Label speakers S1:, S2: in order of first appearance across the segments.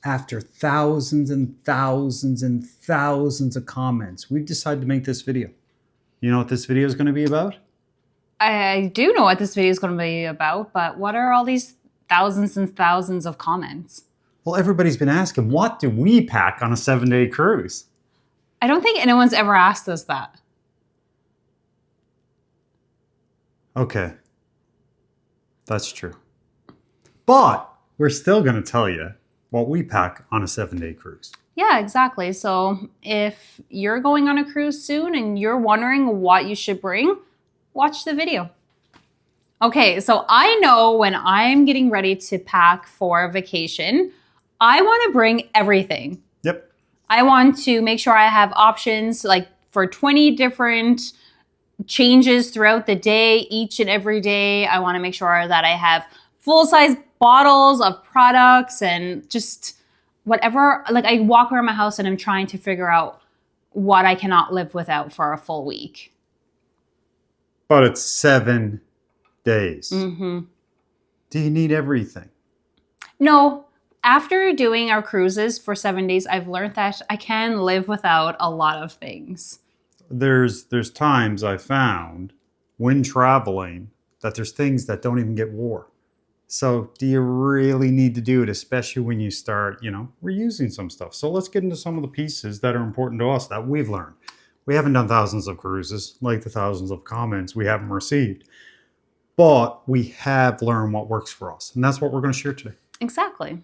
S1: After thousands and thousands and thousands of comments, we've decided to make this video. You know what this video is going to be about?
S2: I do know what this video is going to be about, but what are all these thousands and thousands of comments?
S1: Well, everybody's been asking, what do we pack on a 7-day cruise?
S2: I don't think anyone's ever asked us that.
S1: Okay, that's true. But we're still going to tell you what we pack on a 7-day cruise.
S2: Yeah, exactly. So if you're going on a cruise soon and you're wondering what you should bring, watch the video. Okay, so I know when I'm getting ready to pack for a vacation, I want to bring everything.
S1: Yep.
S2: I want to make sure I have options like for 20 different changes throughout the day, each and every day. I want to make sure that I have full-size bottles of products and just whatever. Like I walk around my house and I'm trying to figure out what I cannot live without for a full week.
S1: But it's 7 days.
S2: Mm-hmm.
S1: Do you need everything?
S2: No. After doing our cruises for 7 days, I've learned that I can live without a lot of things.
S1: There's times I found when traveling that there's things that don't even get wore. So do you really need to do it, especially when you start, reusing some stuff? So let's get into some of the pieces that are important to us that we've learned. We haven't done thousands of cruises, like the thousands of comments we haven't received. But we have learned what works for us. And that's what we're going to share today.
S2: Exactly.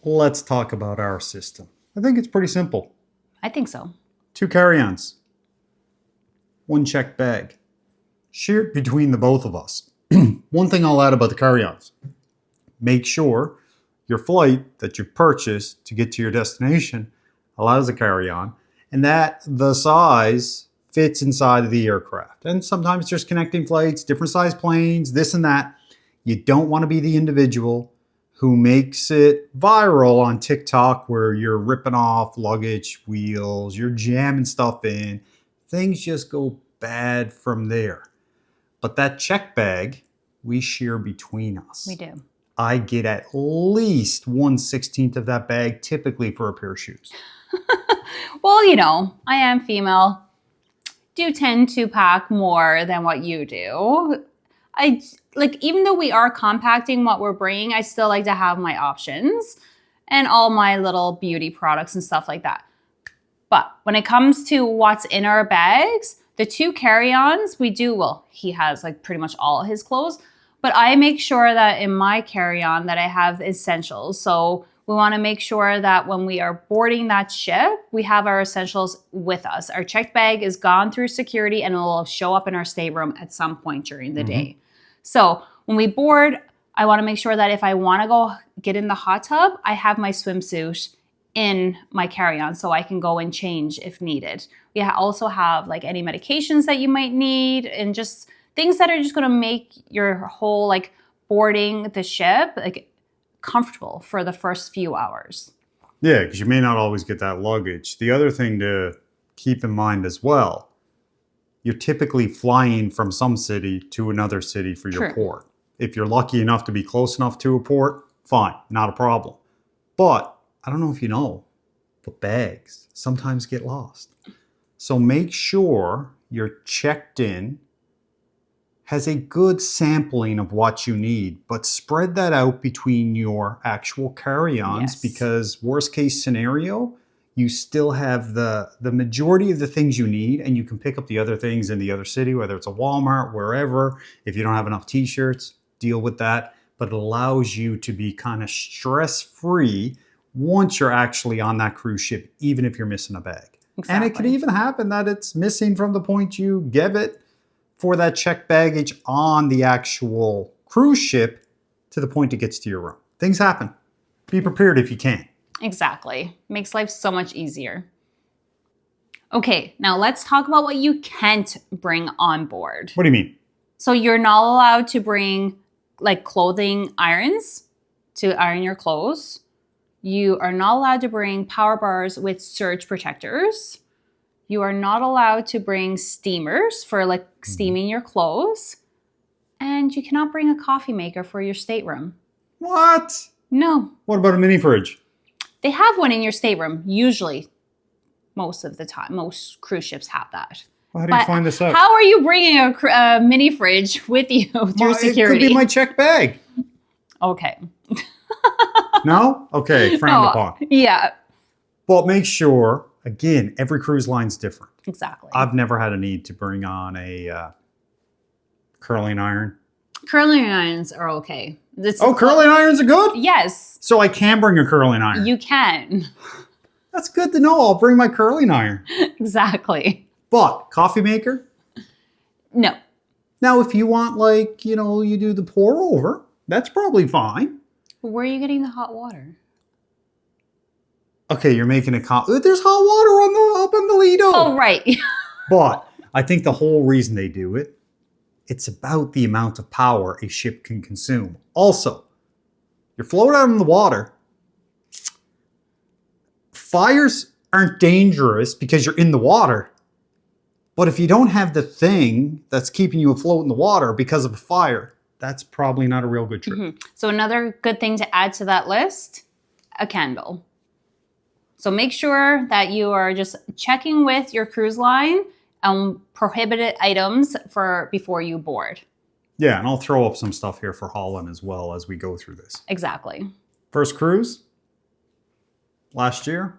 S1: Let's talk about our system. I think it's pretty simple.
S2: I think so.
S1: 2 carry-ons. 1 checked bag. Shared between the both of us. One thing I'll add about the carry-ons. Make sure your flight that you've purchased to get to your destination allows a carry-on and that the size fits inside of the aircraft. And sometimes there's connecting flights, different size planes, this and that. You don't want to be the individual who makes it viral on TikTok where you're ripping off luggage wheels, you're jamming stuff in. Things just go bad from there. But that check bag, we share between us.
S2: We do.
S1: I get at least 1/16 of that bag, typically for a pair of shoes.
S2: Well, I am female. Do tend to pack more than what you do. Even though we are compacting what we're bringing, I still like to have my options and all my little beauty products and stuff like that. But when it comes to what's in our bags, the 2 carry-ons, he has pretty much all his clothes, but I make sure that in my carry-on that I have essentials. So we want to make sure that when we are boarding that ship, we have our essentials with us. Our checked bag is gone through security and it will show up in our stateroom at some point during the day. So when we board, I want to make sure that if I want to go get in the hot tub, I have my swimsuit in my carry-on so I can go and change if needed. We also have any medications that you might need and just things that are just going to make your whole boarding the ship comfortable for the first few hours.
S1: Yeah, because you may not always get that luggage. The other thing to keep in mind as well, you're typically flying from some city to another city for your port. If you're lucky enough to be close enough to a port, fine, not a problem. But I don't know if you know, but bags sometimes get lost. So make sure you're checked in, has a good sampling of what you need, but spread that out between your actual carry-ons because worst case scenario, you still have the majority of the things you need and you can pick up the other things in the other city, whether it's a Walmart, wherever. If you don't have enough t-shirts, deal with that. But it allows you to be kind of stress-free once you're actually on that cruise ship, even if you're missing a bag. Exactly. And it could even happen that it's missing from the point you give it for that checked baggage on the actual cruise ship to the point it gets to your room. Things happen. Be prepared if you can.
S2: Exactly. Makes life so much easier. Okay, now let's talk about what you can't bring on board.
S1: What do you mean?
S2: So you're not allowed to bring clothing irons to iron your clothes. You are not allowed to bring power bars with surge protectors. You are not allowed to bring steamers for steaming your clothes. And you cannot bring a coffee maker for your stateroom.
S1: What?
S2: No.
S1: What about a mini fridge?
S2: They have one in your stateroom, usually. Most of the time. Most cruise ships have that.
S1: Well, how do you find this out?
S2: How are you bringing a mini fridge with you through security?
S1: It could be my check bag.
S2: Okay.
S1: No? Okay, frowned upon.
S2: Yeah.
S1: But make sure, again, every cruise line's different.
S2: Exactly.
S1: I've never had a need to bring on a curling iron.
S2: Curling irons are okay.
S1: Curling irons are good?
S2: Yes.
S1: So I can bring a curling iron?
S2: You can.
S1: That's good to know. I'll bring my curling iron.
S2: Exactly.
S1: But coffee maker?
S2: No.
S1: Now, if you want, like, you do the pour over, that's probably fine.
S2: Where are you getting the hot water?
S1: Okay, you're making a there's hot water up on the Lido.
S2: Oh, right.
S1: But I think the whole reason they do it, it's about the amount of power a ship can consume. Also, you're floating out in the water. Fires aren't dangerous because you're in the water. But if you don't have the thing that's keeping you afloat in the water because of a fire, that's probably not a real good trip.
S2: Mm-hmm. So another good thing to add to that list, a candle. So make sure that you are just checking with your cruise line on prohibited items before you board.
S1: Yeah, and I'll throw up some stuff here for Holland as well as we go through this.
S2: Exactly.
S1: First cruise, last year,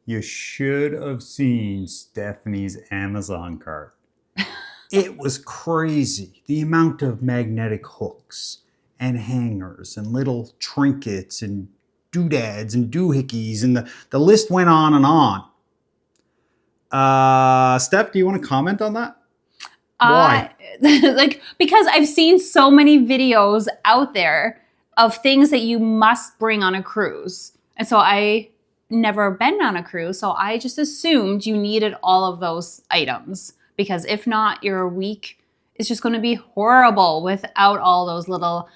S1: you should have seen Stephanie's Amazon cart. It was crazy. The amount of magnetic hooks and hangers and little trinkets and doodads and doohickeys, and the list went on and on. Steph, do you want to comment on that? Why?
S2: Because I've seen so many videos out there of things that you must bring on a cruise. And so I never been on a cruise, so I just assumed you needed all of those items. Because if not, your week is just going to be horrible without all those little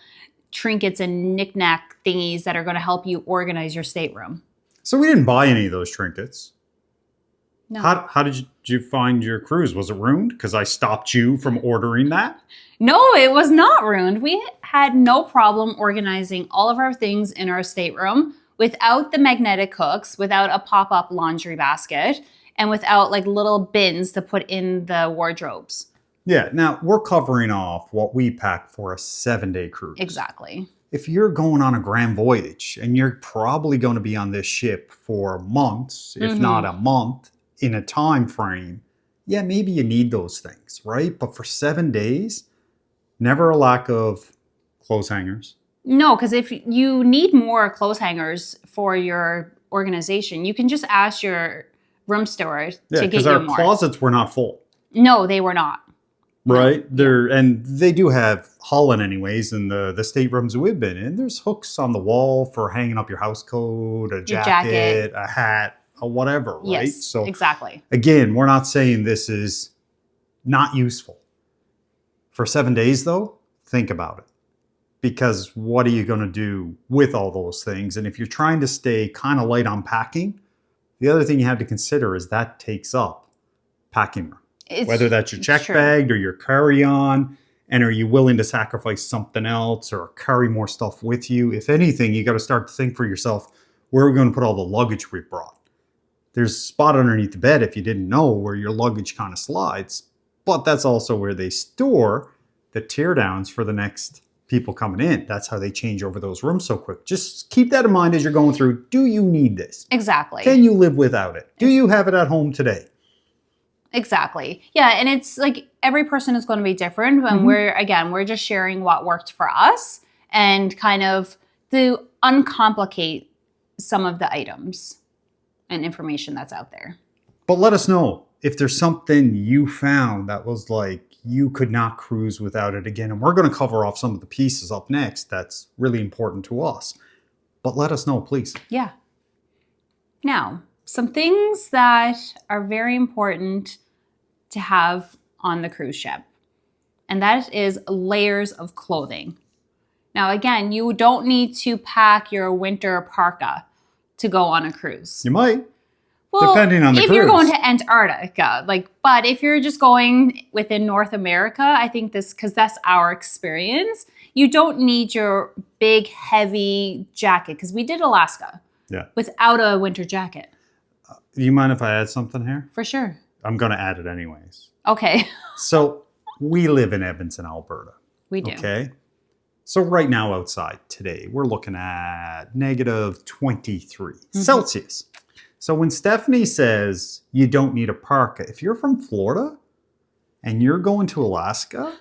S2: trinkets and knick-knack thingies that are going to help you organize your stateroom.
S1: So we didn't buy any of those trinkets.
S2: No.
S1: How did you find your cruise? Was it ruined? Because I stopped you from ordering that?
S2: No, it was not ruined. We had no problem organizing all of our things in our stateroom without the magnetic hooks, without a pop-up laundry basket, and without like little bins to put in the wardrobes.
S1: Yeah, now we're covering off what we pack for a 7-day cruise.
S2: Exactly.
S1: If you're going on a grand voyage and you're probably going to be on this ship for months, if not a month, in a time frame, yeah, maybe you need those things, right? But for 7 days, never a lack of clothes hangers.
S2: No, because if you need more clothes hangers for your organization, you can just ask your room steward to get you more.
S1: Because our closets were not full.
S2: No, they were not.
S1: Right? And they do have Holland anyways, in the staterooms we've been in. There's hooks on the wall for hanging up your house coat, a jacket, a hat, a whatever, right?
S2: Yes,
S1: so
S2: exactly.
S1: Again, we're not saying this is not useful. For 7 days though, think about it. Because what are you going to do with all those things? And if you're trying to stay kind of light on packing, the other thing you have to consider is that takes up packing room. Whether that's your check bag or your carry-on, and are you willing to sacrifice something else or carry more stuff with you? If anything, you got to start to think for yourself, where are we going to put all the luggage we brought? There's a spot underneath the bed, if you didn't know, where your luggage kind of slides. But that's also where they store the teardowns for the next people coming in. That's how they change over those rooms so quick. Just keep that in mind as you're going through. Do you need this?
S2: Exactly.
S1: Can you live without it? Do you have it at home today?
S2: Exactly. Yeah, and it's like every person is going to be different. And we're just sharing what worked for us and kind of to uncomplicate some of the items and information that's out there.
S1: But let us know if there's something you found that was like you could not cruise without it again. And we're going to cover off some of the pieces up next that's really important to us. But let us know, please.
S2: Yeah. Now, some things that are very important to have on the cruise ship, and that is layers of clothing. Now, again, you don't need to pack your winter parka to go on a cruise.
S1: You might,
S2: well,
S1: depending on the cruise.
S2: If you're going to Antarctica, but if you're just going within North America, I think because that's our experience, you don't need your big, heavy jacket because we did Alaska without a winter jacket.
S1: Do you mind if I add something here?
S2: For sure.
S1: I'm going to add it anyways.
S2: Okay.
S1: So we live in Edmonton, Alberta.
S2: We do.
S1: Okay. So right now outside today, we're looking at negative 23 Celsius. So when Stephanie says you don't need a parka, if you're from Florida and you're going to Alaska,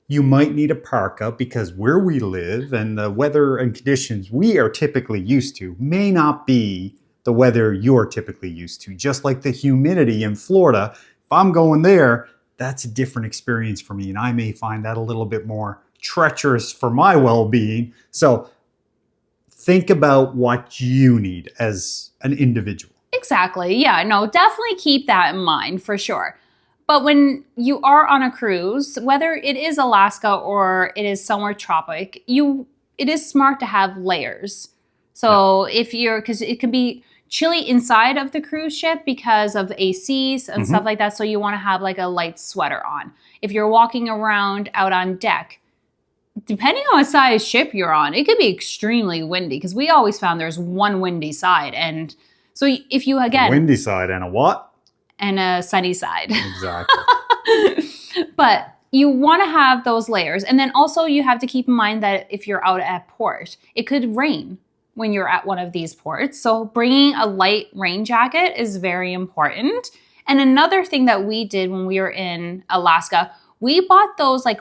S1: you might need a parka because where we live and the weather and conditions we are typically used to may not be the weather you're typically used to. Just like the humidity in Florida, if I'm going there, that's a different experience for me. And I may find that a little bit more treacherous for my well-being. So think about what you need as an individual.
S2: Exactly. Yeah, no, definitely keep that in mind for sure. But when you are on a cruise, whether it is Alaska or it is somewhere tropic, it is smart to have layers. So because it can be chilly inside of the cruise ship because of ACs and stuff like that. So you want to have like a light sweater on. If you're walking around out on deck, depending on what size ship you're on, it could be extremely windy because we always found there's one windy side. And so if you, again...
S1: A windy side and a what?
S2: And a sunny side.
S1: Exactly.
S2: But you want to have those layers. And then also you have to keep in mind that if you're out at port, it could rain when you're at one of these ports. So bringing a light rain jacket is very important. And another thing that we did when we were in Alaska, we bought those like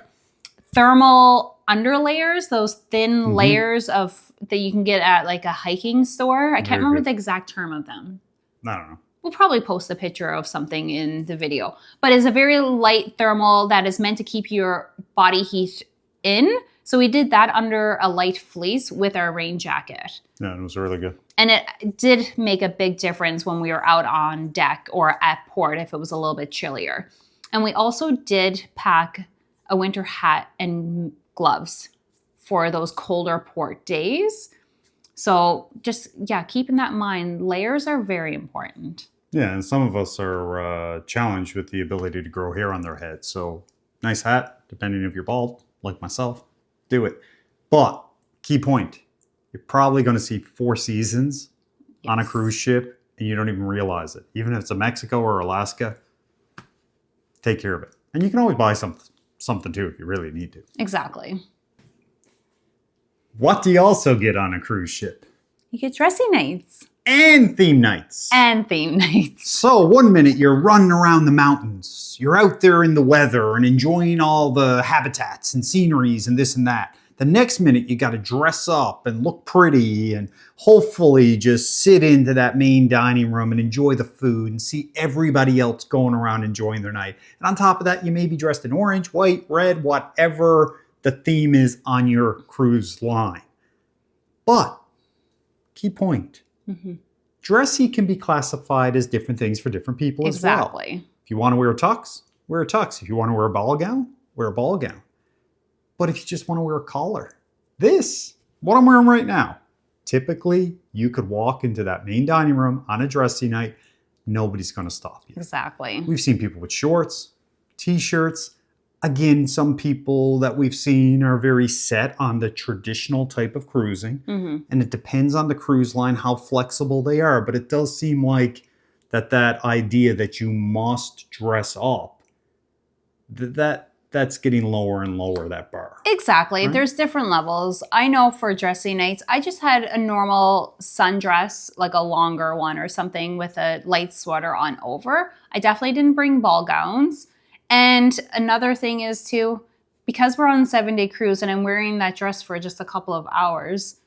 S2: thermal underlayers, those thin layers that you can get at like a hiking store. I can't remember the exact term of them.
S1: I don't know.
S2: We'll probably post a picture of something in the video. But it's a very light thermal that is meant to keep your body heat in. So we did that under a light fleece with our rain jacket.
S1: Yeah, it was really good.
S2: And it did make a big difference when we were out on deck or at port if it was a little bit chillier. And we also did pack a winter hat and gloves for those colder port days. So just, keeping that in mind, layers are very important.
S1: Yeah, and some of us are challenged with the ability to grow hair on their head. So nice hat, depending if you're bald, like myself, do it. But key point, you're probably going to see 4 seasons on a cruise ship and you don't even realize it. Even if it's a Mexico or Alaska, take care of it. And you can always buy something too if you really need to.
S2: Exactly.
S1: What do you also get on a cruise ship?
S2: You get dressy nights.
S1: And theme nights.
S2: And theme nights.
S1: So one minute you're running around the mountains. You're out there in the weather and enjoying all the habitats and sceneries and this and that. The next minute you got to dress up and look pretty and hopefully just sit into that main dining room and enjoy the food and see everybody else going around enjoying their night. And on top of that, you may be dressed in orange, white, red, whatever the theme is on your cruise line. But key point. Dressy can be classified as different things for different people as well.
S2: Exactly.
S1: If you want to wear a tux, wear a tux. If you want to wear a ball gown, wear a ball gown. But if you just want to wear a collar, what I'm wearing right now, typically you could walk into that main dining room on a dressy night. Nobody's going to stop you.
S2: Exactly.
S1: We've seen people with shorts, t-shirts. Again, some people that we've seen are very set on the traditional type of cruising. And it depends on the cruise line, how flexible they are. But it does seem like that idea that you must dress up, that's getting lower and lower, that bar.
S2: Exactly.
S1: Right?
S2: There's different levels. I know for dressy nights, I just had a normal sundress, like a longer one or something with a light sweater on over. I definitely didn't bring ball gowns. And another thing is too, because we're on a 7-day cruise and I'm wearing that dress for just a couple of hours,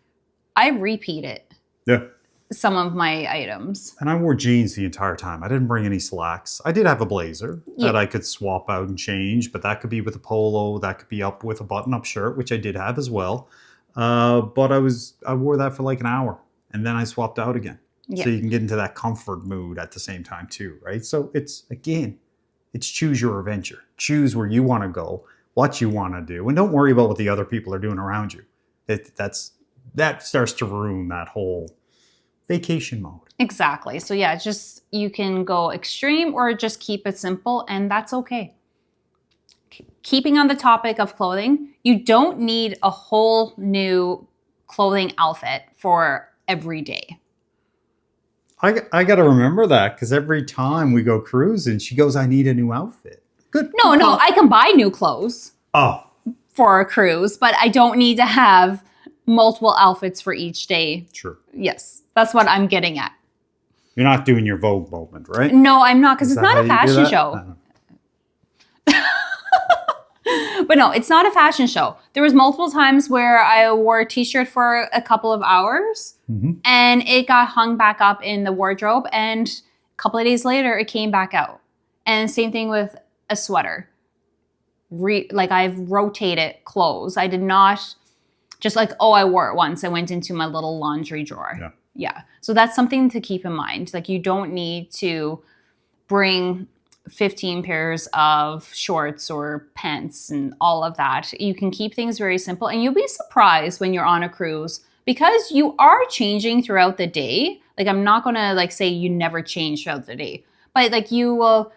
S2: I repeat it.
S1: Yeah.
S2: Some of my items.
S1: And I wore jeans the entire time. I didn't bring any slacks. I did have a blazer that I could swap out and change, but that could be with a polo. That could be up with a button-up shirt, which I did have as well. But I wore that for like an hour and then I swapped out again. Yeah. So you can get into that comfort mood at the same time too, right? So it's choose your adventure. Choose where you want to go, what you want to do, and don't worry about what the other people are doing around you. That starts to ruin that whole vacation mode.
S2: Exactly. So yeah, just you can go extreme or just keep it simple, and that's okay. keeping on the topic of clothing, you don't need a whole new clothing outfit for every day.
S1: I got to remember that because every time we go cruising, she goes, I need a new outfit. Good.
S2: No, I can buy new clothes for a cruise, but I don't need to have multiple outfits for each day.
S1: True.
S2: Yes, that's what I'm getting at.
S1: You're not doing your Vogue moment, right?
S2: No, I'm not, because it's not a fashion show. But no, it's not a fashion show. There was multiple times where I wore a t-shirt for a couple of hours and it got hung back up in the wardrobe, and a couple of days later it came back out. And same thing with a sweater. Like I've rotated clothes. I did not just like, oh, I wore it once. I went into my little laundry drawer. Yeah. So that's something to keep in mind. Like you don't need to bring 15 pairs of shorts or pants and all of that. You can keep things very simple, and you'll be surprised when you're on a cruise because you are changing throughout the day. Like I'm not going to like say you never change throughout the day, but like you will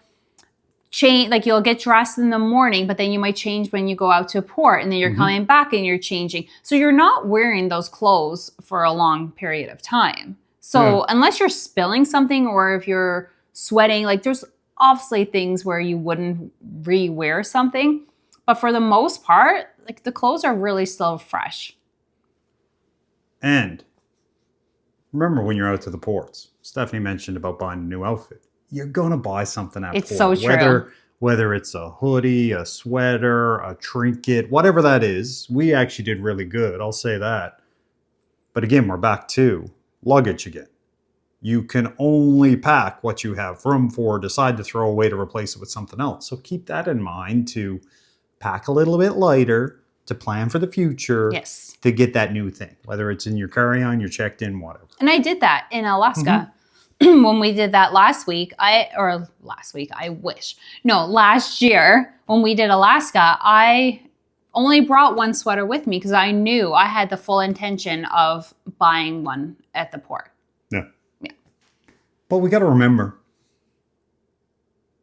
S2: change, like you'll get dressed in the morning, but then you might change when you go out to port, and then you're coming back and you're changing. So you're not wearing those clothes for a long period of time. So unless you're spilling something or if you're sweating, like there's obviously things where you wouldn't re-wear something, but for the most part, like the clothes are really still fresh.
S1: And remember when you're out to the ports, Stephanie mentioned about buying a new outfit. You're going to buy something at
S2: It's
S1: port.
S2: so true.
S1: Whether it's a hoodie, a sweater, a trinket, whatever that is, we actually did really good. I'll say that. But again, we're back to luggage again. You can only pack what you have room for, decide to throw away to replace it with something else. So keep that in mind, to pack a little bit lighter, to plan for the future, to get that new thing, whether it's in your carry-on, your checked in, whatever.
S2: And I did that in Alaska. When we did that last year, when we did Alaska, I only brought one sweater with me because I knew I had the full intention of buying one at the port.
S1: But we got to remember,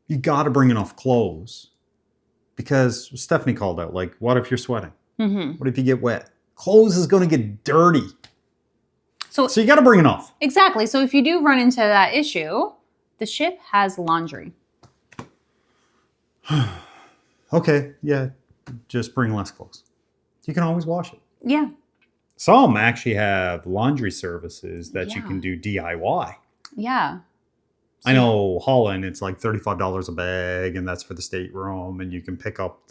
S1: you got to bring enough clothes, because Stephanie called out, like, what if you're sweating? What if you get wet? Clothes is going to get dirty. So you got to bring enough.
S2: Exactly. So if you do run into that issue, the ship has laundry.
S1: Okay, yeah, just bring less clothes. You can always wash it.
S2: Yeah.
S1: Some actually have laundry services that you can do DIY.
S2: Yeah.
S1: I know Holland, it's like $35 a bag, and that's for the stateroom. And you can pick up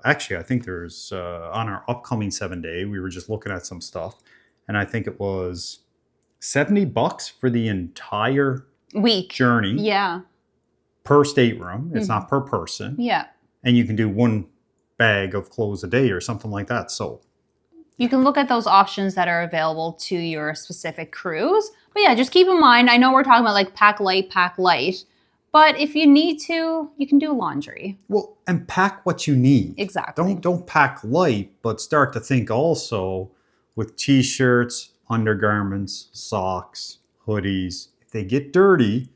S1: actually, I think there's, on our upcoming 7-day, we were just looking at some stuff, and I think it was $70 for the entire
S2: week
S1: journey.
S2: Yeah.
S1: Per stateroom. It's not per person.
S2: Yeah.
S1: And you can do one bag of clothes a day or something like that. So
S2: you can look at those options that are available to your specific cruise. But yeah, just keep in mind, I know we're talking about like pack light, but if you need to, you can do laundry.
S1: Well, and pack what you need.
S2: Exactly.
S1: Don't pack light, but start to think also with t-shirts, undergarments, socks, hoodies. If they get dirty,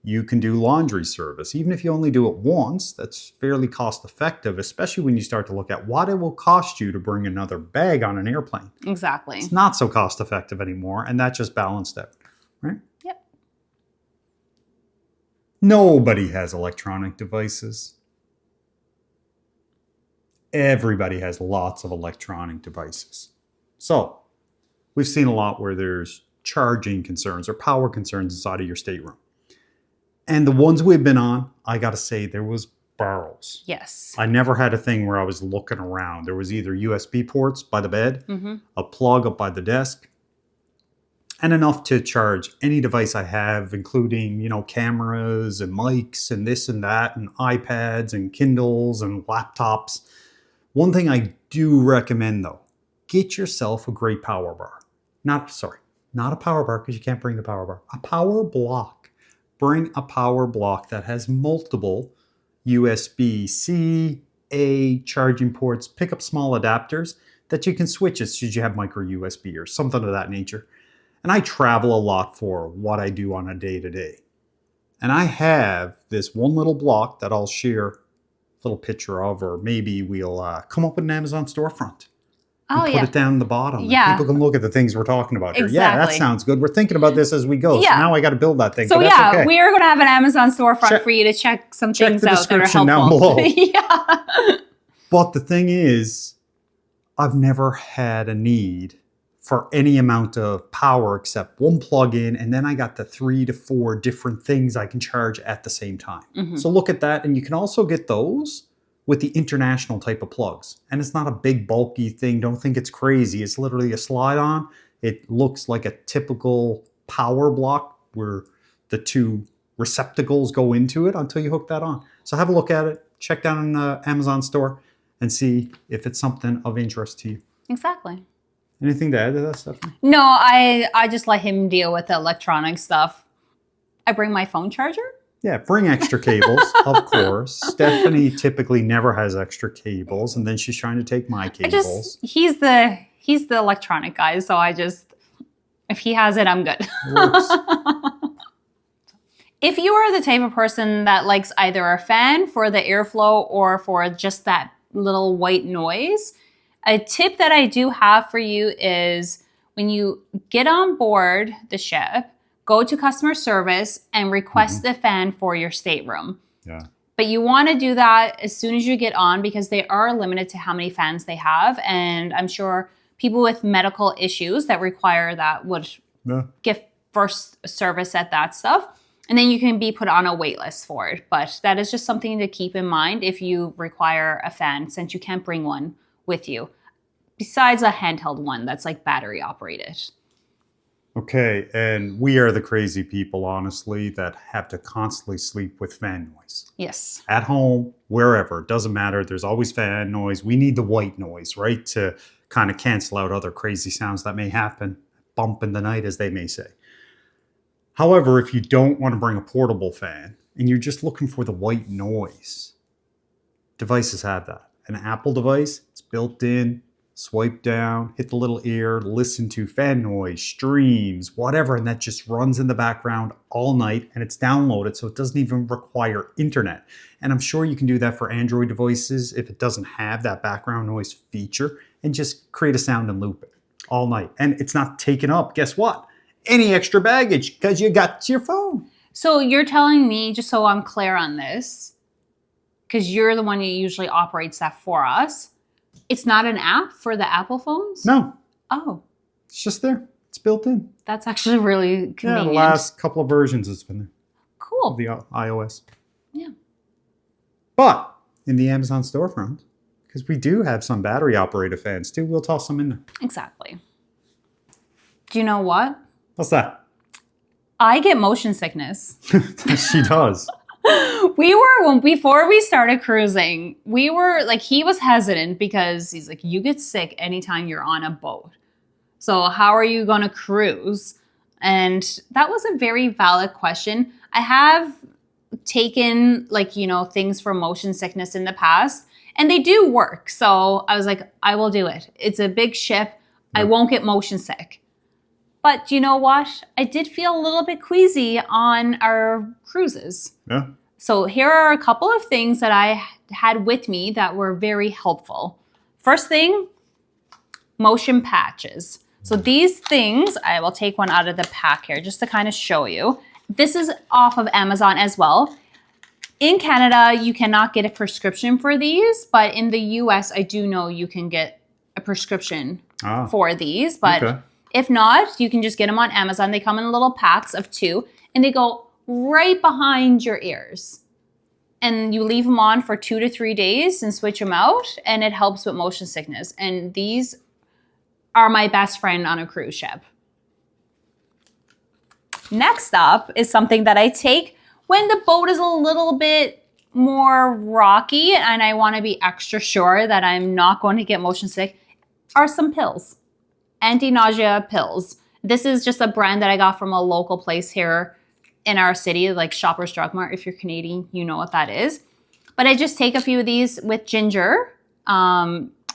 S1: you can do laundry service. Even if you only do it once, that's fairly cost effective, especially when you start to look at what it will cost you to bring another bag on an airplane.
S2: Exactly.
S1: It's not so cost effective anymore, and that just balanced out, right?
S2: Yep.
S1: Nobody has electronic devices. Everybody has lots of electronic devices. So we've seen a lot where there's charging concerns or power concerns inside of your stateroom. And the ones we've been on, I got to say, there was barrels.
S2: Yes.
S1: I never had a thing where I was looking around. There was either USB ports by the bed, a plug up by the desk, and enough to charge any device I have, including, cameras and mics and this and that and iPads and Kindles and laptops. One thing I do recommend, though, get yourself a great power bar. Not a power bar, because you can't bring the power bar. A power block. Bring a power block that has multiple USB-C, A charging ports. Pick up small adapters that you can switch it should you have micro USB or something of that nature. And I travel a lot for what I do on a day-to-day. And I have this one little block that I'll share little picture of, or maybe we'll come up with an Amazon storefront.
S2: Oh,
S1: put it down in the bottom.
S2: Yeah.
S1: People can look at the things we're talking about here. Yeah, that
S2: Exactly.
S1: sounds good. We're thinking about this as we go.
S2: Yeah.
S1: So now I got to build that thing.
S2: So
S1: but that's
S2: yeah,
S1: okay.
S2: we are going to have an Amazon storefront for you to check some things
S1: the
S2: out that are
S1: description
S2: helpful.
S1: down below.
S2: Yeah.
S1: But the thing is, I've never had a need for any amount of power except one plug-in, and then I got the 3 to 4 different things I can charge at the same time.
S2: Mm-hmm.
S1: So look at that, and you can also get those with the international type of plugs. And it's not a big bulky thing. Don't think it's crazy. It's literally a slide on. It looks like a typical power block where the 2 receptacles go into it until you hook that on. So have a look at it. Check down in the Amazon store and see if it's something of interest to you.
S2: Exactly.
S1: Anything to add to that, Stephanie?
S2: No, I just let him deal with the electronic stuff. I bring my phone charger.
S1: Yeah, bring extra cables, of course. Stephanie typically never has extra cables, and then she's trying to take my cables.
S2: He's the electronic guy, so if he has it, I'm good.
S1: Works.
S2: If you are the type of person that likes either a fan for the airflow or for just that little white noise, a tip that I do have for you is when you get on board the ship, go to customer service and request the fan for your stateroom.
S1: Yeah.
S2: But you want to do that as soon as you get on because they are limited to how many fans they have. And I'm sure people with medical issues that require that would get first service at that stuff. And then you can be put on a wait list for it. But that is just something to keep in mind if you require a fan, since you can't bring one with you. Besides a handheld one that's like battery operated.
S1: Okay, and we are the crazy people, honestly, that have to constantly sleep with fan noise.
S2: Yes.
S1: At home, wherever, it doesn't matter. There's always fan noise. We need the white noise, right? To kind of cancel out other crazy sounds that may happen. Bump in the night, as they may say. However, if you don't want to bring a portable fan and you're just looking for the white noise, devices have that. An Apple device, it's built in. Swipe down, hit the little ear, listen to fan noise, streams, whatever, and that just runs in the background all night, and it's downloaded, so it doesn't even require internet. And I'm sure you can do that for Android devices if it doesn't have that background noise feature, and just create a sound and loop it all night. And it's not taking up, guess what? Any extra baggage, because you got your phone.
S2: So you're telling me, just so I'm clear on this, because you're the one who usually operates that for us, it's not an app for the Apple phones?
S1: No.
S2: Oh.
S1: It's just there. It's built in.
S2: That's actually really convenient.
S1: Yeah, the last couple of versions it's been there.
S2: Cool.
S1: Of the iOS.
S2: Yeah.
S1: But in the Amazon storefront, because we do have some battery operated fans too, we'll toss them in there.
S2: Exactly. Do you know what?
S1: What's that?
S2: I get motion sickness.
S1: She does.
S2: Before we started cruising, we were like, he was hesitant because he's like, you get sick anytime you're on a boat. So how are you going to cruise? And that was a very valid question. I have taken things for motion sickness in the past, and they do work. So I was like, I will do it. It's a big ship. I won't get motion sick. But you know what? I did feel a little bit queasy on our cruises.
S1: Yeah.
S2: So here are a couple of things that I had with me that were very helpful. First thing, motion patches. So these things, I will take one out of the pack here just to kind of show you. This is off of Amazon as well. In Canada, you cannot get a prescription for these, but in the US, I do know you can get a prescription for these. But if not, you can just get them on Amazon. They come in little packs of 2, and they go right behind your ears. And you leave them on for 2 to 3 days and switch them out, and it helps with motion sickness. And these are my best friend on a cruise ship. Next up is something that I take when the boat is a little bit more rocky and I want to be extra sure that I'm not going to get motion sick, are some pills. Anti-nausea pills. This is just a brand that I got from a local place here in our city, like Shoppers Drug Mart. If you're Canadian, you know what that is. But I just take a few of these with ginger,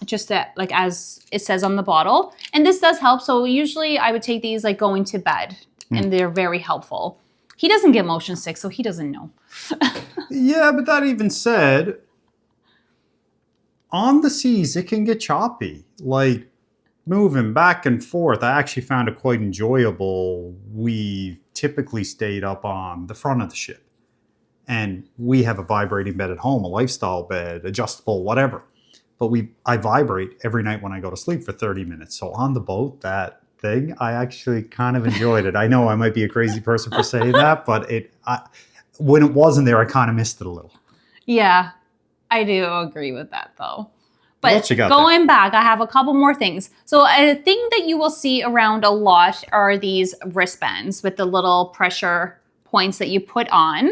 S2: just that, like as it says on the bottle. And this does help. So usually I would take these like going to bed, and they're very helpful. He doesn't get motion sick, so he doesn't know.
S1: Yeah, but that even said, on the seas, it can get choppy. Like moving back and forth, I actually found it quite enjoyable. We typically stayed up on the front of the ship. And we have a vibrating bed at home, a lifestyle bed, adjustable, whatever. But I vibrate every night when I go to sleep for 30 minutes. So on the boat, that thing, I actually kind of enjoyed it. I know I might be a crazy person for saying that, but when it wasn't there, I kind of missed it a little.
S2: Yeah, I do agree with that though. But
S1: Going
S2: there? Back, I have a couple more things. So a thing that you will see around a lot are these wristbands with the little pressure points that you put on.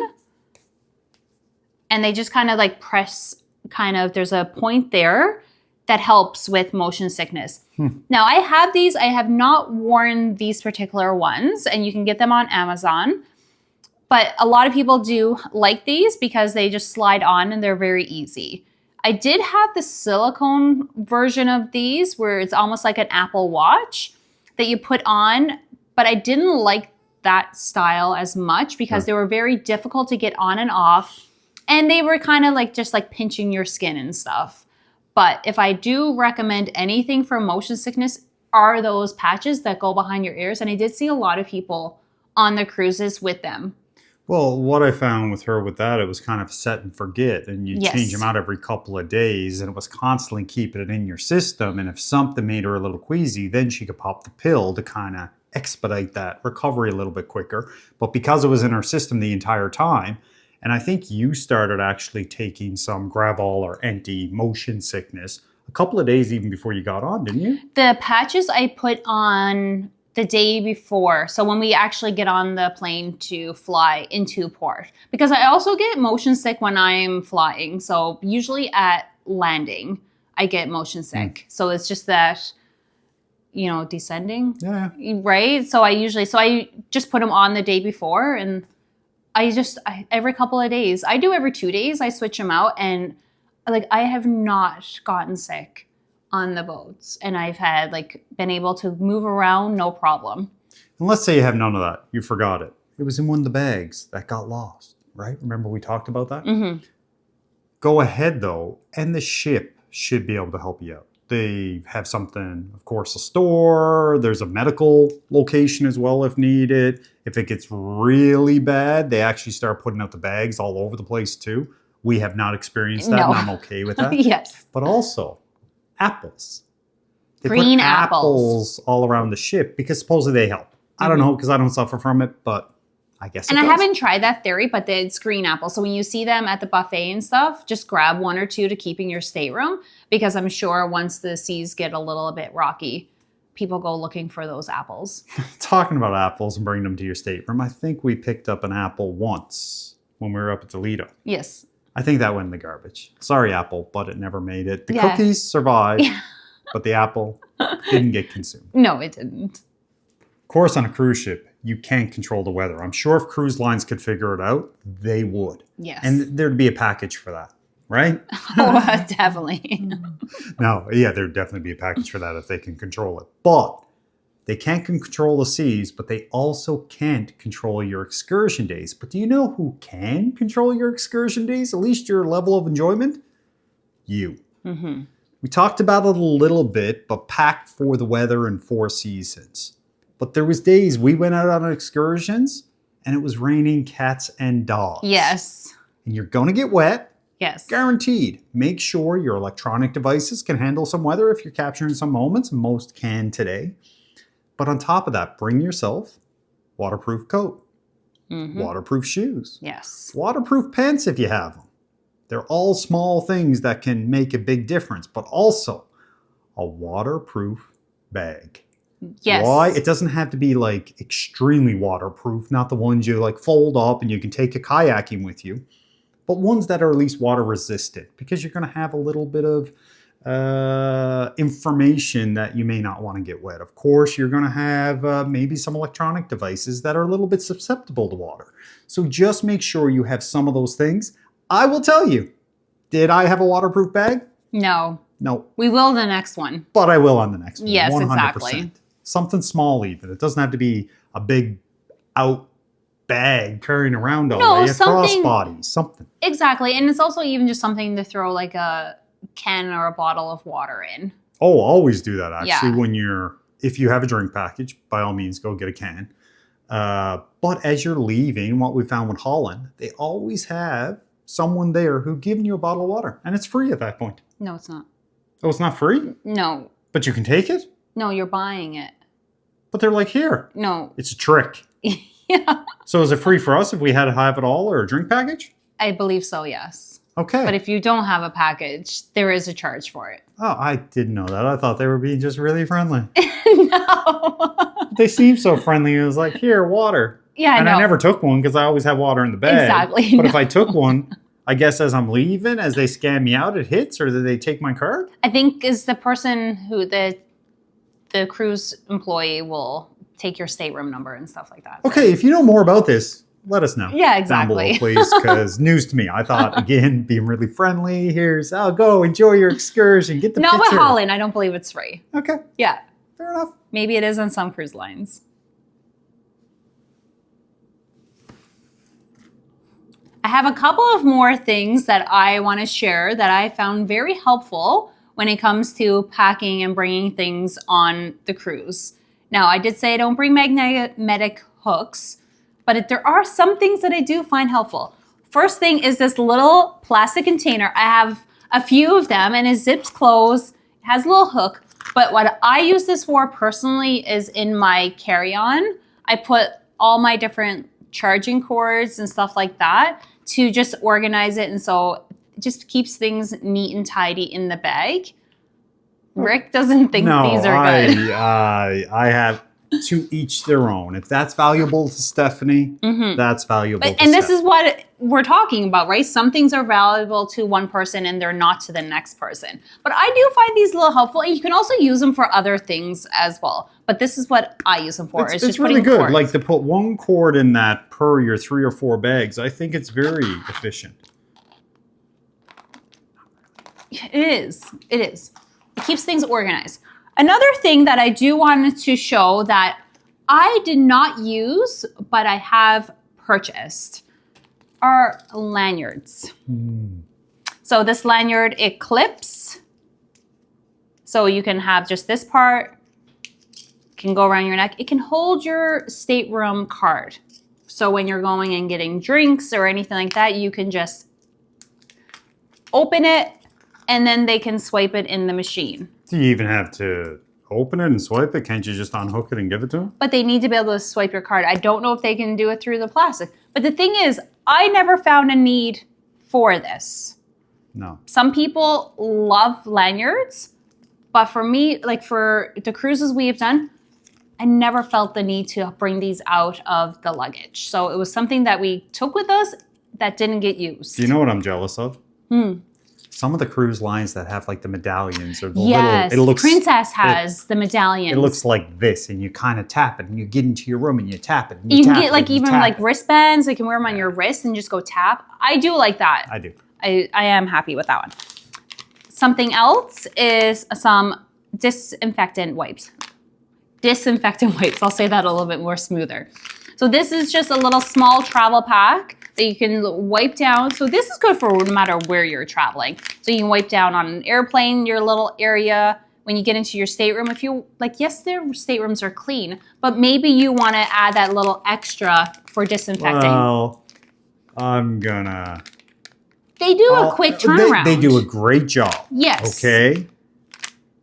S2: And they just kind of like press, there's a point there that helps with motion sickness. Now I have these, I have not worn these particular ones, and you can get them on Amazon. But a lot of people do like these because they just slide on and they're very easy. I did have the silicone version of these where it's almost like an Apple Watch that you put on, but I didn't like that style as much because they were very difficult to get on and off. And they were kind of like just like pinching your skin and stuff. But if I do recommend anything for motion sickness, are those patches that go behind your ears. And I did see a lot of people on the cruises with them.
S1: Well, what I found with her with that, it was kind of set and forget. And you change them out every couple of days. And it was constantly keeping it in your system. And if something made her a little queasy, then she could pop the pill to kind of expedite that recovery a little bit quicker. But because it was in her system the entire time, and I think you started actually taking some Gravol or anti-motion sickness a couple of days even before you got on, didn't you?
S2: The patches I put on the day before. So when we actually get on the plane to fly into port. Because I also get motion sick when I'm flying. So usually at landing, I get motion sick. So it's just that, descending.
S1: Yeah.
S2: Right? So I just put them on the day before, and every couple of days, I do every 2 days, I switch them out, and I have not gotten sick on the boats, and I've had been able to move around, no problem.
S1: And let's say you have none of that. You forgot it. It was in one of the bags that got lost, right? Remember we talked about that?
S2: Mm-hmm.
S1: Go ahead though, and the ship should be able to help you out. They have something, of course, a store. There's a medical location as well if needed. If it gets really bad, they actually start putting out the bags all over the place too. We have not experienced that, and I'm okay with that.
S2: Yes.
S1: But also, apples. They
S2: Green
S1: put apples all around the ship because supposedly they help. I don't know because I don't suffer from it, but I guess
S2: I haven't tried that theory, but it's green apples. So when you see them at the buffet and stuff, just grab one or two to keep in your stateroom, because I'm sure once the seas get a little bit rocky, people go looking for those apples.
S1: Talking about apples and bringing them to your stateroom, I think we picked up an apple once when we were up at Toledo.
S2: Yes.
S1: I think that went in the garbage. Sorry, apple, but it never made it. The cookies survived, but the apple didn't get consumed.
S2: No, it didn't.
S1: Of course, on a cruise ship, you can't control the weather. I'm sure if cruise lines could figure it out, they would.
S2: Yes.
S1: And there'd be a package for that, right?
S2: Oh, definitely.
S1: No, yeah, there'd definitely be a package for that if they can control it. But they can't control the seas, but they also can't control your excursion days. But do you know who can control your excursion days? At least your level of enjoyment? You.
S2: Mm-hmm.
S1: We talked about it a little bit, but packed for the weather and 4 seasons. But there was days we went out on excursions and it was raining cats and dogs.
S2: Yes.
S1: And you're going to get wet.
S2: Yes.
S1: Guaranteed. Make sure your electronic devices can handle some weather if you're capturing some moments. Most can today. But on top of that, bring yourself waterproof coat, waterproof shoes, waterproof pants if you have them. They're all small things that can make a big difference, but also a waterproof bag.
S2: Yes.
S1: Why? It doesn't have to be extremely waterproof, not the ones you fold up and you can take a kayaking with you, but ones that are at least water resistant, because you're going to have a little bit of information that you may not want to get wet. Of course, you're going to have maybe some electronic devices that are a little bit susceptible to water. So just make sure you have some of those things. I will tell you, did I have a waterproof bag?
S2: No.
S1: No.
S2: We will the next one.
S1: But I will on the next one.
S2: Yes,
S1: 100%.
S2: exactly.
S1: Something small even. It doesn't have to be a big out bag carrying around all day. A crossbody, something.
S2: Exactly. And it's also even just something to throw a can or a bottle of water in.
S1: Oh, always do that actually.
S2: Yeah.
S1: If you have a drink package, by all means, go get a can. But as you're leaving, what we found with Holland, they always have someone there who giving you a bottle of water, and it's free at that point.
S2: No, it's not.
S1: Oh, it's not free?
S2: No.
S1: But you can take it?
S2: No, you're buying it.
S1: But they're like, here.
S2: No.
S1: It's a trick.
S2: Yeah.
S1: So is it free for us if we had to have it all or a drink package?
S2: I believe so, yes.
S1: Okay.
S2: But if you don't have a package, there is a charge for it.
S1: Oh, I didn't know that. I thought they were being just really friendly.
S2: No.
S1: They seem so friendly. It was like, here, water.
S2: Yeah,
S1: and I never took one because I always have water in the bag.
S2: Exactly.
S1: But if I took one, I guess as I'm leaving, as they scan me out, it hits, or do they take my card?
S2: I think is the person who the cruise employee will take your stateroom number and stuff like that.
S1: Okay, if you know more about this, let us know.
S2: Yeah, exactly.
S1: Down below, please, because news to me. I thought, again, being really friendly. I'll go enjoy your excursion. Get the picture.
S2: Not with Holland. I don't believe it's free.
S1: Okay.
S2: Yeah.
S1: Fair enough.
S2: Maybe it is on some cruise lines. I have a couple of more things that I want to share that I found very helpful when it comes to packing and bringing things on the cruise. Now, I did say I don't bring magnetic hooks, but there are some things that I do find helpful. First thing is this little plastic container. I have a few of them and it zips closed, it has a little hook. But what I use this for personally is in my carry-on. I put all my different charging cords and stuff like that to just organize it. And so it just keeps things neat and tidy in the bag. Rick doesn't think these are good.
S1: I have to each their own. If that's valuable to Stephanie, that's valuable to
S2: And this
S1: Steph.
S2: is what we're talking about, right? Some things are valuable to one person and they're not to the next person. But I do find these a little helpful, and you can also use them for other things as well. But this is what I use them for.
S1: It's
S2: just
S1: really good.
S2: cords.
S1: Like to put one cord in that per your 3 or 4 bags. I think it's very efficient.
S2: It is. It is. It keeps things organized. Another thing that I do want to show that I did not use, but I have purchased, are lanyards. So this lanyard, it clips. So you can have just this part, can go around your neck. It can hold your stateroom card. So when you're going and getting drinks or anything like that, you can just open it and then they can swipe it in the machine.
S1: Do you even have to open it and swipe it? Can't you just unhook it and give it to them?
S2: But they need to be able to swipe your card. I don't know if they can do it through the plastic. But the thing is, I never found a need for this.
S1: No.
S2: Some people love lanyards, but for me, like for the cruises we have done, I never felt the need to bring these out of the luggage. So it was something that we took with us that didn't get used.
S1: Do you know what I'm jealous of? Some of the cruise lines that have like the medallions or the
S2: yes,
S1: little, it looks,
S2: Princess has the medallions.
S1: It looks like this, and you kind of tap it, and you get into your room and you tap it. And
S2: you can
S1: tap
S2: get
S1: it,
S2: like
S1: and you
S2: even
S1: tap
S2: like
S1: it.
S2: wristbands. You can wear them on your wrist and just go tap. I do like that.
S1: I do.
S2: I am happy with that one. Something else is some disinfectant wipes. Disinfectant wipes. I'll say that a little bit more smoother. So this is just a little small travel pack that you can wipe down. So this is good for no matter where you're traveling. So you can wipe down on an airplane, your little area. When you get into your stateroom, if you, like, yes, their staterooms are clean, but maybe you want to add that little extra for disinfecting.
S1: Well, I'm gonna...
S2: They do a quick turnaround.
S1: They do a great job.
S2: Yes.
S1: Okay?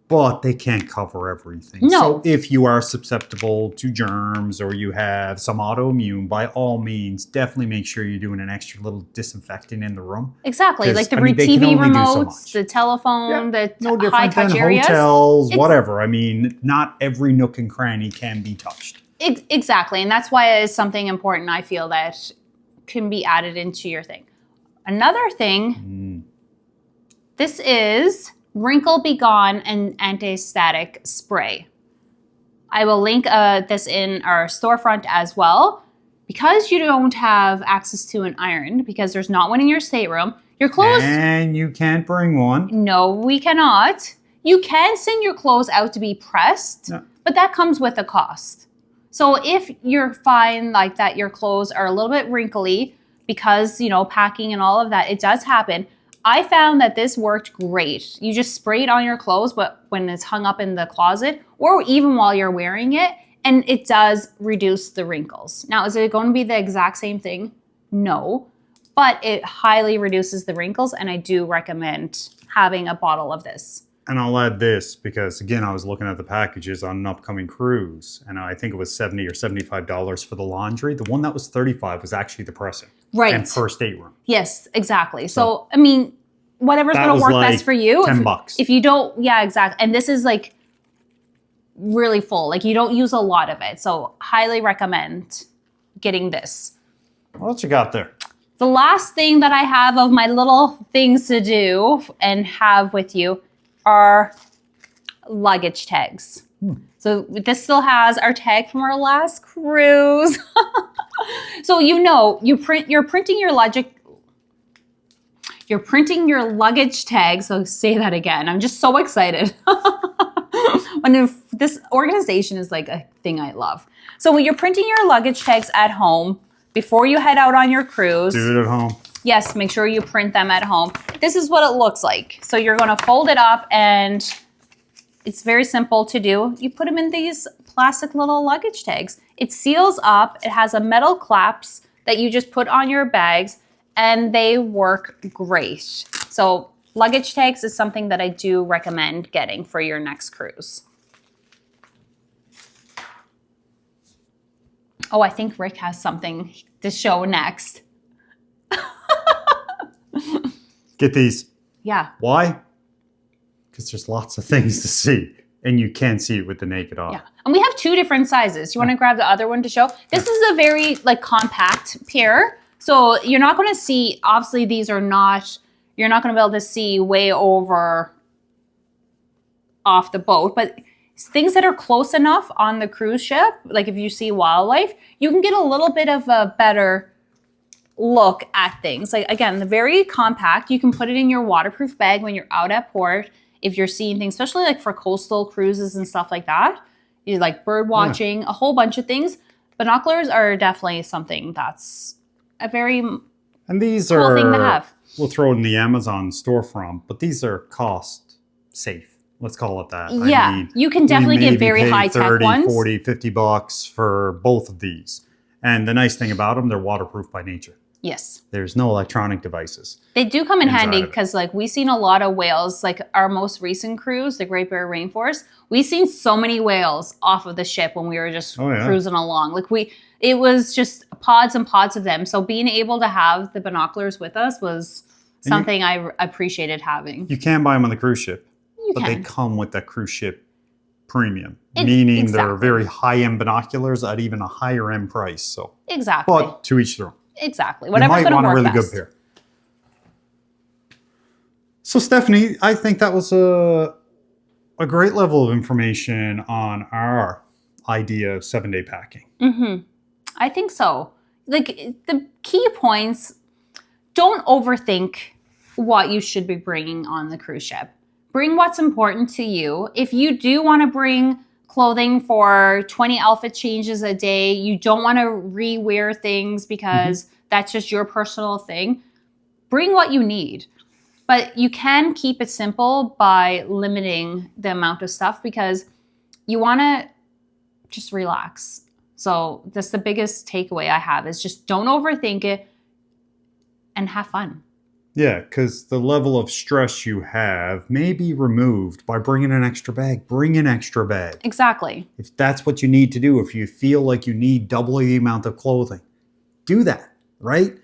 S1: But they can't cover everything.
S2: No.
S1: So if you are susceptible to germs or you have some autoimmune, by all means, definitely make sure you're doing an extra little disinfecting in the room.
S2: Exactly. Like the
S1: they can
S2: TV
S1: only do so
S2: remotes,
S1: much.
S2: the telephone, the
S1: No different
S2: high-touch
S1: than
S2: areas.
S1: hotels, whatever. I mean, not every nook and cranny can be touched.
S2: Exactly. And that's why it's something important, I feel, that can be added into your thing. Another thing, this is Wrinkle Be Gone and Anti-Static Spray. I will link this in our storefront as well. Because you don't have access to an iron, because there's not one in your stateroom, your clothes...
S1: And you can't bring one.
S2: No, we cannot. You can send your clothes out to be pressed, but that comes with a cost. So if you're fine like that, your clothes are a little bit wrinkly because, you know, packing and all of that, it does happen. I found that this worked great. You just spray it on your clothes, but when it's hung up in the closet, or even while you're wearing it, and it does reduce the wrinkles. Now, is it going to be the exact same thing? No, but it highly reduces the wrinkles, and I do recommend having a bottle of this.
S1: And I'll add this because, again, I was looking at the packages on an upcoming cruise, and I think it was $70 or $75 for the laundry. The one that was $35 was actually the pressing.
S2: Right.
S1: And per stateroom.
S2: Yes, exactly. So I mean, whatever's going to work
S1: like
S2: best for you.
S1: $10.
S2: If you don't, yeah, exactly. And this is like really full. Like you don't use a lot of it. So highly recommend getting this.
S1: What you got there?
S2: The last thing that I have of my little things to do and have with you are luggage tags. So this still has our tag from our last cruise. So you're printing your luggage tag. So say that again. I'm just so excited. This organization is like a thing I love. So when you're printing your luggage tags at home before you head out on your cruise.
S1: Do it at home.
S2: Yes, make sure you print them at home. This is what it looks like. So you're going to fold it up, and it's very simple to do. You put them in these plastic little luggage tags. It seals up. It has a metal clasp that you just put on your bags, and they work great. So luggage tags is something that I do recommend getting for your next cruise. Oh, I think Rick has something to show next.
S1: Get these.
S2: Yeah.
S1: Why? Because there's lots of things to see, and you can't see it with the naked eye.
S2: Yeah. And we have 2 different sizes. You want to grab the other one to show? This is a very compact pair. So you're not going to see, obviously you're not going to be able to see way over off the boat, but things that are close enough on the cruise ship, like if you see wildlife, you can get a little bit of a better look at things. Like again, the very compact, you can put it in your waterproof bag when you're out at port. If you're seeing things, especially like for coastal cruises and stuff like that, you like bird watching, a whole bunch of things. Binoculars are definitely something that's a very
S1: and these
S2: cool
S1: are,
S2: thing to have.
S1: We'll throw it in the Amazon storefront, but these are cost safe. Let's call it that.
S2: Yeah,
S1: I mean,
S2: you can definitely get very high tech
S1: 30,
S2: ones.
S1: 40, $50 for both of these. And the nice thing about them, they're waterproof by nature.
S2: Yes.
S1: There's no electronic devices.
S2: They do come in handy
S1: inside of it.
S2: because like we've seen a lot of whales, like our most recent cruise, the Great Barrier Rainforest. We've seen so many whales off of the ship when we were just cruising along. It was just pods and pods of them. So being able to have the binoculars with us was something I appreciated having.
S1: You can buy them on the cruise ship, but they come with that cruise ship premium, meaning they're very high-end binoculars at even a higher-end price. So
S2: exactly.
S1: But to each their own.
S2: Exactly. Whatever's going to work
S1: a really
S2: best.
S1: good pair. So Stephanie, I think that was a great level of information on our idea of 7-day packing.
S2: Mm-hmm. I think so. Like the key points, don't overthink what you should be bringing on the cruise ship. Bring what's important to you. If you do want to bring clothing for 20 outfit changes a day, you don't want to rewear things because that's just your personal thing, bring what you need. But you can keep it simple by limiting the amount of stuff because you want to just relax. So that's the biggest takeaway I have is just don't overthink it and have fun.
S1: Yeah, because the level of stress you have may be removed by bringing an extra bag. Bring an extra bag.
S2: Exactly.
S1: If that's what you need to do, if you feel like you need double the amount of clothing, do that, right?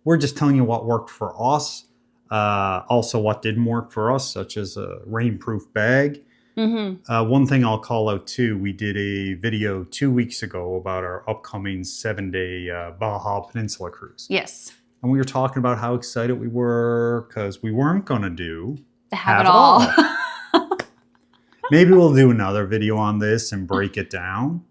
S1: We're just telling you what worked for us. Also what didn't work for us, such as a rainproof bag. One thing I'll call out too, we did a video 2 weeks ago about our upcoming 7-day Baja Peninsula cruise.
S2: Yes.
S1: And we were talking about how excited we were because we weren't going to do
S2: have it all.
S1: Maybe we'll do another video on this and break it down.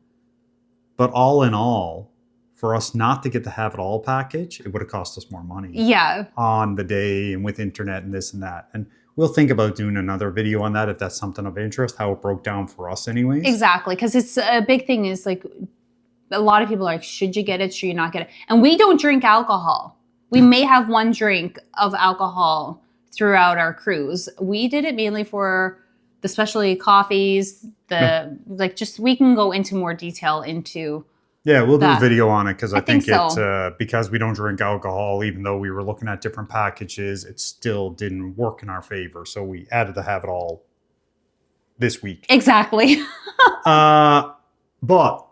S1: But all in all, for us not to get the have it all package, it would have cost us more money.
S2: Yeah.
S1: On the day and with internet and this and that. And we'll think about doing another video on that if that's something of interest, how it broke down for us anyways.
S2: Exactly. Because it's a big thing is like a lot of people are like, should you get it? Should you not get it? And we don't drink alcohol. We may have one drink of alcohol throughout our cruise. We did it mainly for the specialty coffees, we can go into more detail into.
S1: Yeah, we'll do a
S2: that.
S1: video on it because I think
S2: so.
S1: it, because we don't drink alcohol, even though we were looking at different packages, it still didn't work in our favor. So we added to have it all this week.
S2: Exactly.
S1: But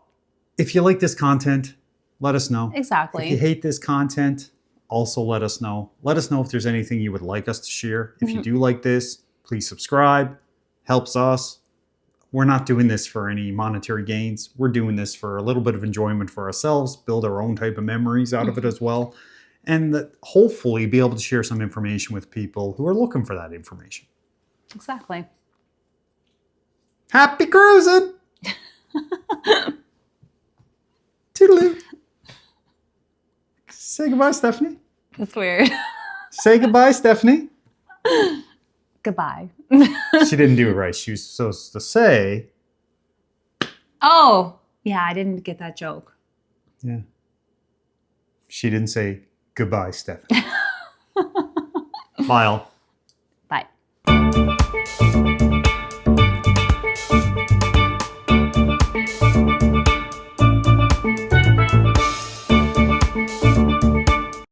S1: if you like this content, let us know.
S2: Exactly.
S1: If you hate this content, also let us know. Let us know if there's anything you would like us to share. If you do like this, please subscribe. Helps us. We're not doing this for any monetary gains. We're doing this for a little bit of enjoyment for ourselves, build our own type of memories out of it as well, and hopefully be able to share some information with people who are looking for that information.
S2: Exactly.
S1: Happy cruising! Toodaloo. Say goodbye, Stephanie.
S2: That's weird.
S1: Say goodbye, Stephanie.
S2: Goodbye.
S1: She didn't do it right. She was supposed to say...
S2: Oh, yeah, I didn't get that joke.
S1: Yeah. She didn't say goodbye, Stephanie. Bye all.